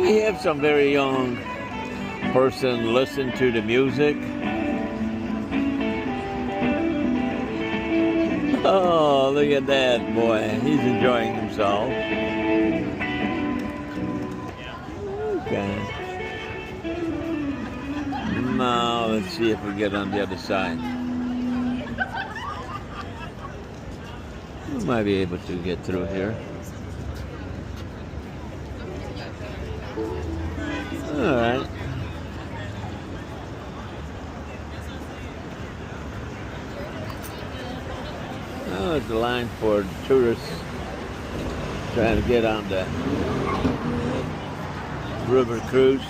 we have some very young person listen to the music. Oh, look at that boy. He's enjoying himself. Okay. Now, let's see if we get on the other side. We might be able to get through here. All right. Oh, it's a line for tourists trying to get on the river cruise.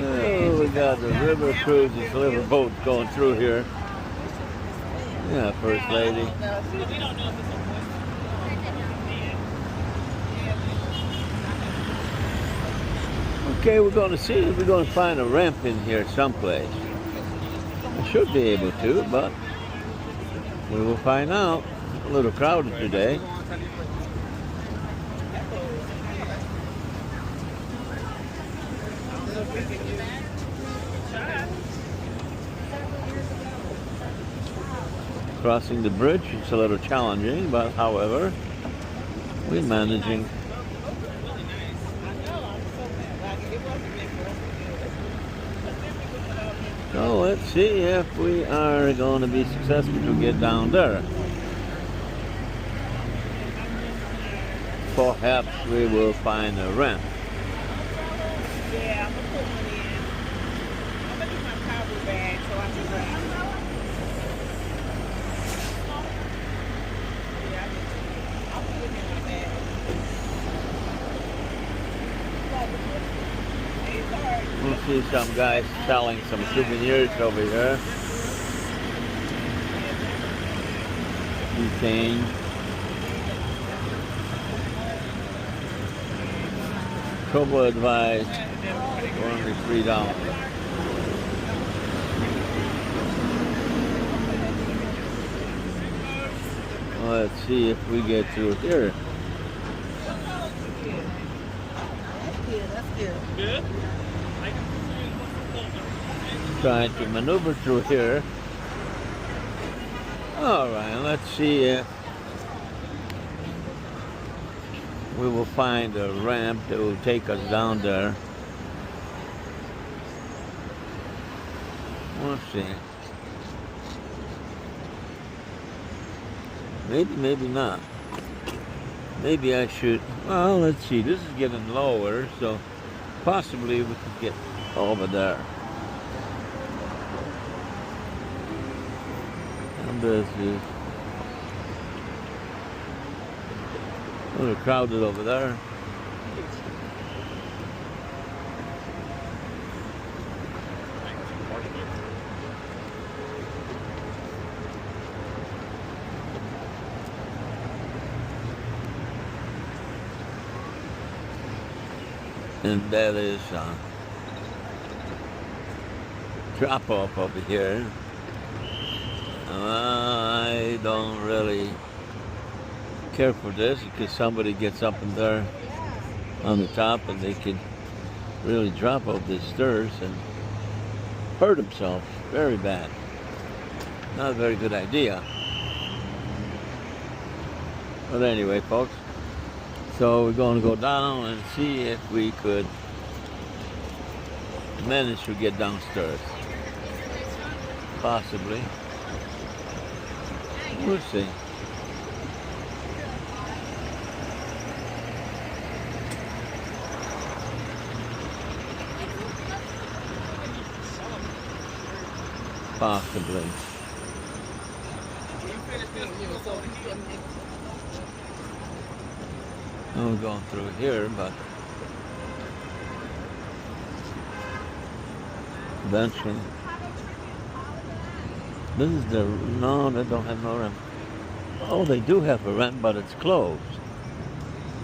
Oh, we got the river cruise, this little boat going through here. Yeah, First Lady. Okay, we're going to see if we're going to find a ramp in here someplace. I should be able to, but we will find out. A little crowded today. Crossing the bridge, it's a little challenging, but however, we're managing. So let's see if we are going to be successful to get down there. Perhaps we will find a ramp. Yeah, I'm gonna put one in. I'm gonna do my travel bag so I can bring. Yeah, I'll put it in my bag. We'll see some guys selling some souvenirs over here. Butane. Trouble advised for only $3. Let's see if we get through here. That's good. Good? Trying to maneuver through here. All right, let's see if we will find a ramp that will take us down there. Let's see. Maybe, maybe not. Maybe I should. Well, let's see. This is getting lower, so possibly we could get over there. And this is a little crowded over there. And that is drop off over here. I don't really care for this because somebody gets up in there on the top and they can really drop off these stairs and hurt themselves very bad. Not a very good idea. But anyway, folks, so we're going to go down and see if we could manage to get downstairs. Possibly. We'll see. Possibly. I'm going through here, but eventually. This is the, no, they don't have no ramp. Oh, they do have a ramp, but it's closed.